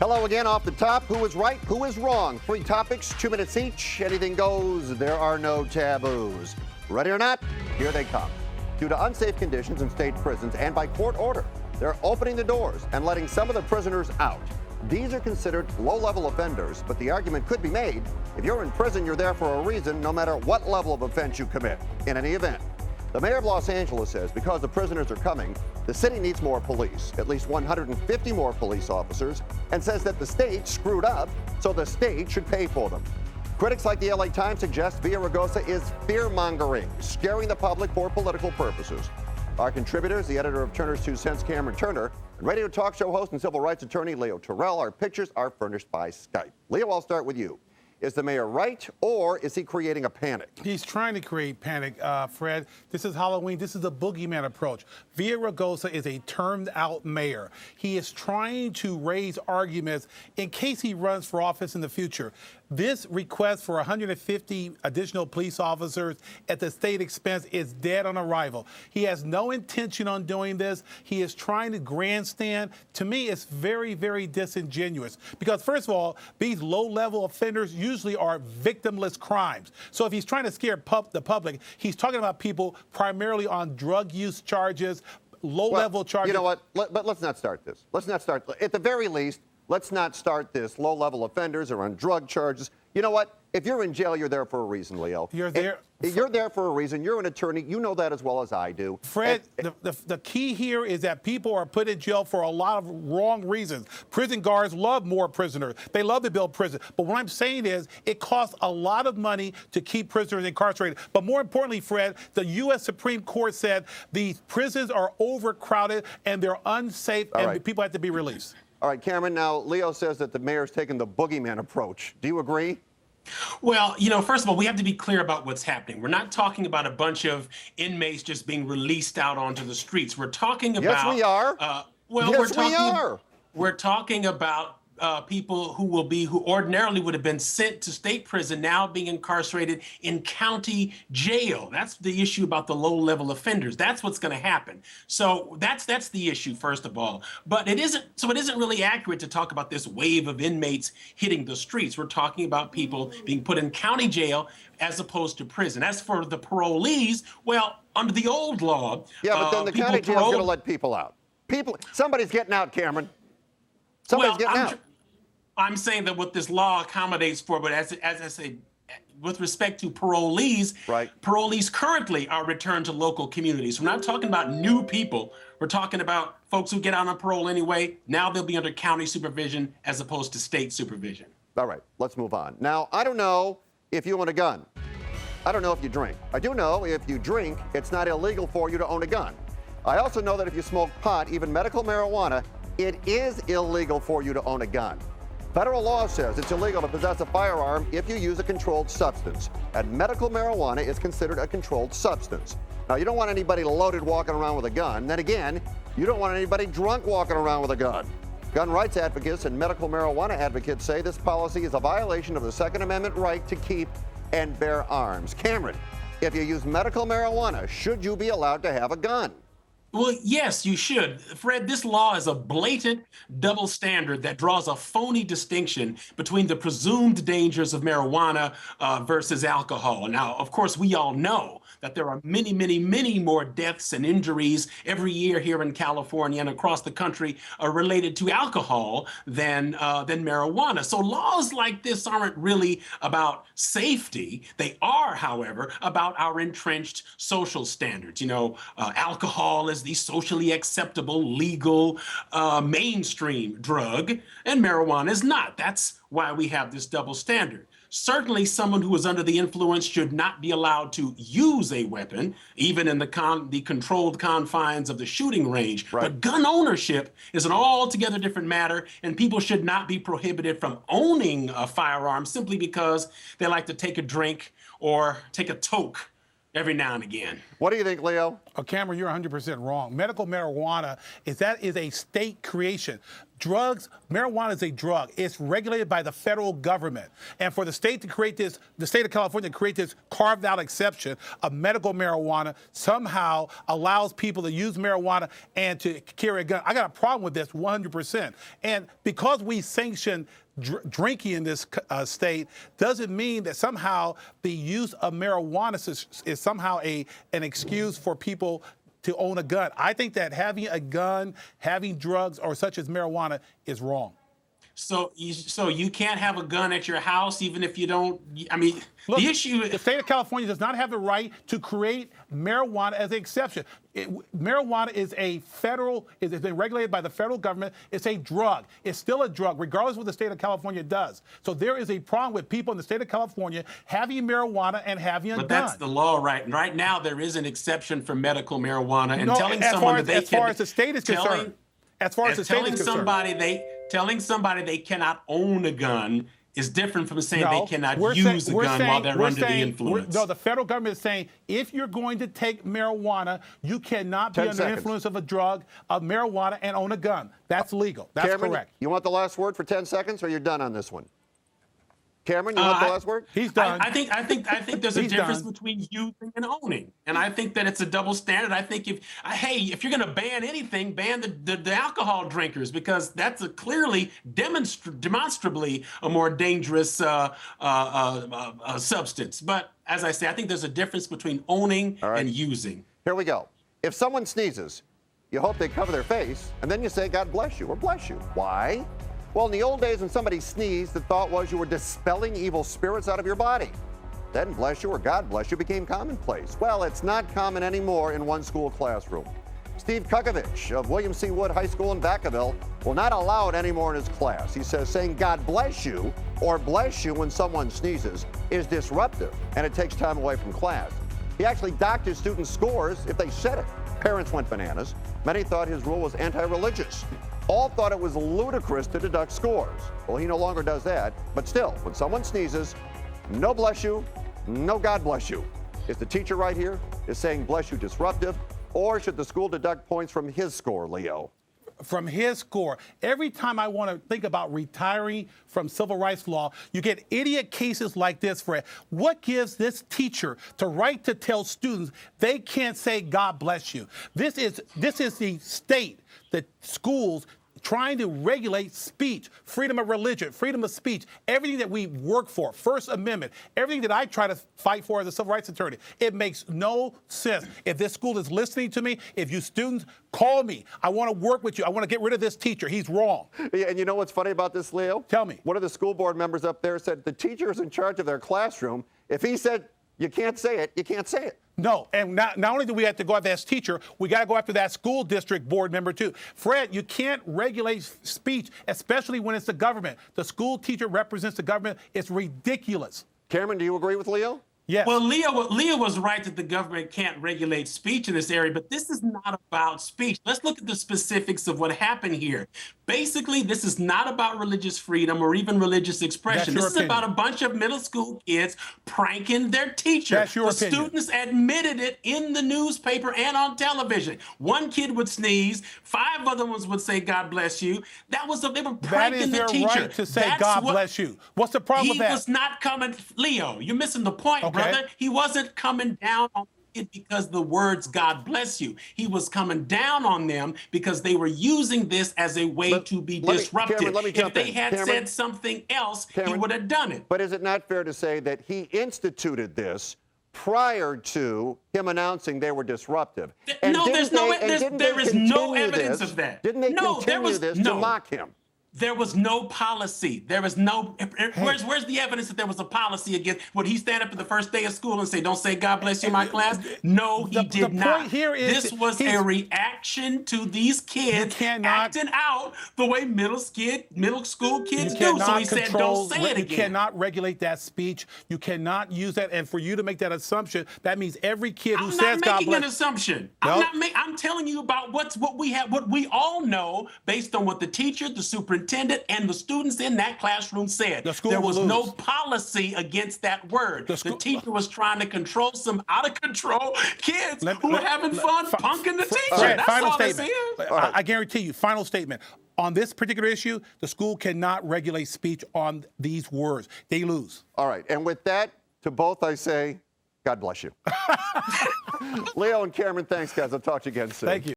Hello again. Off the top, who is right, who is wrong? 3 topics, 2 minutes each. Anything goes. There are no taboos. Ready or not, here they come. Due to unsafe conditions in state prisons and by court order, they're opening the doors and letting some of the prisoners out. These are considered low-level offenders, but the argument could be made, if you're in prison, you're there for a reason, no matter what level of offense you commit. In any event, the mayor of Los Angeles says because the prisoners are coming, the city needs more police, at least 150 more police officers, and says that the state screwed up, so the state should pay for them. Critics like the LA Times suggest Villaraigosa is fear-mongering, scaring the public for political purposes. Our contributors, the editor of Turner's 2 Cents, Cameron Turner, and radio talk show host and civil rights attorney Leo Terrell. Our pictures are furnished by Skype. Leo, I'll start with you. Is the mayor right, or is he creating a panic? He's trying to create panic, Fred. This is Halloween. This is the boogeyman approach. Villaraigosa is a termed-out mayor. He is trying to raise arguments in case he runs for office in the future. This request for 150 additional police officers at the state expense is dead on arrival. He has no intention on doing this. He is trying to grandstand. To me, it's very, very disingenuous because, first of all, these low-level offenders usually are victimless crimes. So if he's trying to scare the public, he's talking about people primarily on drug use charges, low-level charges. You know what? But let's not start this. Let's not start. At the very least, let's not start this. Low-level offenders are on drug charges. You know what? If you're in jail, you're there for a reason, Leo. You're there. You're there for a reason. You're an attorney. You know that as well as I do. Fred, the key here is that people are put in jail for a lot of wrong reasons. Prison guards love more prisoners. They love to build prisons. But what I'm saying is it costs a lot of money to keep prisoners incarcerated. But more importantly, Fred, the U.S. Supreme Court said these prisons are overcrowded and they're unsafe and people have to be released. All right, Cameron, now Leo says that the mayor's taking the boogeyman approach. Do you agree? Well, you know, first of all, we have to be clear about what's happening. We're not talking about a bunch of inmates just being released out onto the streets. We're talking about... Yes, we are. We're talking about people who ordinarily would have been sent to state prison now being incarcerated in county jail. That's the issue about the low-level offenders. That's what's going to happen. So that's the issue, first of all. But it isn't really accurate to talk about this wave of inmates hitting the streets. We're talking about people being put in county jail as opposed to prison. As for the parolees, well, under the old law, yeah, but then the county jail is going to let people out. Somebody's getting out, Cameron. Somebody's getting out. I'm saying that what this law accommodates for, but as I say, with respect to parolees, parolees currently are returned to local communities. We're not talking about new people. We're talking about folks who get out on parole anyway. Now they'll be under county supervision as opposed to state supervision. All right, let's move on. Now, I don't know if you own a gun. I don't know if you drink. I do know if you drink, it's not illegal for you to own a gun. I also know that if you smoke pot, even medical marijuana, it is illegal for you to own a gun. Federal law says it's illegal to possess a firearm if you use a controlled substance, and medical marijuana is considered a controlled substance. Now, you don't want anybody loaded walking around with a gun. Then again, you don't want anybody drunk walking around with a gun. Gun rights advocates and medical marijuana advocates say this policy is a violation of the Second Amendment right to keep and bear arms. Cameron, if you use medical marijuana, should you be allowed to have a gun? Well, yes, you should. Fred, this law is a blatant double standard that draws a phony distinction between the presumed dangers of marijuana versus alcohol. Now, of course, we all know that there are many, many, many more deaths and injuries every year here in California and across the country related to alcohol than marijuana. So laws like this aren't really about safety. They are, however, about our entrenched social standards. You know, alcohol is the socially acceptable, legal, mainstream drug, and marijuana is not. That's why we have this double standard. Certainly, someone who is under the influence should not be allowed to use a weapon, even in the controlled confines of the shooting range. Right. But gun ownership is an altogether different matter, and people should not be prohibited from owning a firearm simply because they like to take a drink or take a toke every now and again. What do you think, Leo? Cameron, you're 100% wrong. Medical marijuana is a state creation. Marijuana is a drug. It's regulated by the federal government. And for the state to create this, the state of California to create this carved out exception of medical marijuana somehow allows people to use marijuana and to carry a gun. I got a problem with this 100%. And because we sanction drinking in this state doesn't mean that somehow the use of marijuana is somehow an excuse for people to own a gun. I think that having a gun, having drugs, or such as marijuana is wrong. So you can't have a gun at your house even if you don't. I mean, look, the issue. The state of California does not have the right to create marijuana as an exception. Marijuana is it's been regulated by the federal government. It's a drug. It's still a drug, regardless of what the state of California does. So there is a problem with people in the state of California having marijuana and having a gun. But that's the law, right? And right now there is an exception for medical marijuana, and telling as someone far that they as far as the state is concerned. As far as the state is concerned. Telling somebody they cannot own a gun is different from saying they cannot use a gun while they're under the influence. No, the federal government is saying if you're going to take marijuana, you cannot be under the influence of a drug, of marijuana, and own a gun. That's legal. That's Cameron, correct. You want the last word for 10 seconds, or you're done on this one? Cameron, you want the last word? He's done. I think there's a difference between using and owning, and I think that it's a double standard. I think if you're going to ban anything, ban the alcohol drinkers, because that's a clearly demonstrably a more dangerous substance. But as I say, I think there's a difference between owning and using. Here we go. If someone sneezes, you hope they cover their face, and then you say, God bless you, or bless you. Why? Well, in the old days when somebody sneezed, the thought was you were dispelling evil spirits out of your body. Then bless you or God bless you became commonplace. Well, it's not common anymore in one school classroom. Steve Kukovich of William C. Wood High School in Vacaville will not allow it anymore in his class. He says saying God bless you or bless you when someone sneezes is disruptive, and it takes time away from class. He actually docked his students' scores if they said it. Parents went bananas. Many thought his rule was anti-religious. All thought it was ludicrous to deduct scores. Well, he no longer does that, but still, when someone sneezes, no bless you, no God bless you. Is the teacher right here? Is saying bless you disruptive, or should the school deduct points from his score, Leo? From his score. Every time I want to think about retiring from civil rights law, you get idiot cases like this, Fred. What gives this teacher the right to tell students they can't say God bless you? This is the state, the schools trying to regulate speech, freedom of religion, freedom of speech, everything that we work for, First Amendment, everything that I try to fight for as a civil rights attorney. It makes no sense. If this school is listening to me, if you students call me, I want to work with you. I want to get rid of this teacher. He's wrong. Yeah, and you know what's funny about this, Leo? Tell me. One of the school board members up there said the teacher is in charge of their classroom. If he said you can't say it, you can't say it. No, and not only do we have to go after that teacher, we got to go after that school district board member too. Fred, you can't regulate speech, especially when it's the government. The school teacher represents the government. It's ridiculous. Cameron, do you agree with Leo? Yes. Well, Leo was right that the government can't regulate speech in this area, but this is not about speech. Let's look at the specifics of what happened here. Basically, this is not about religious freedom or even religious expression. This is about a bunch of middle school kids pranking their teacher. That's your opinion. Students admitted it in the newspaper and on television. One kid would sneeze, 5 other ones would say, God bless you. They were pranking the teacher. That is their right to say, God bless you. What's the problem with that? He was not coming, Leo, you're missing the point, brother. He wasn't coming down on it because the words God bless you. He was coming down on them because they were using this as a way to be disruptive. Cameron, if they had said something else, he would have done it. But is it not fair to say that he instituted this prior to him announcing they were disruptive? No, there is no evidence of that. Didn't they continue this to mock him? There was no policy. There was no. Where's the evidence that there was a policy against? Would he stand up at the first day of school and say, "Don't say God bless you in my class"? No, he did not. Point here is this was a reaction to these kids acting out the way middle school kids do. So he said, "Don't say it again." You cannot regulate that speech. You cannot use that. And for you to make that assumption, that means every kid who says God bless. I'm not making an assumption. No? I'm telling you about what we all know based on what the teacher, the superintendent, and the students in that classroom said. There was no policy against that word. The teacher was trying to control some out-of-control kids who were having fun punking the teacher. That's final statement. I guarantee you, final statement. On this particular issue, the school cannot regulate speech on these words. They lose. All right. And with that, to both I say, God bless you. Leo and Cameron, thanks, guys. I'll talk to you again soon. Thank you.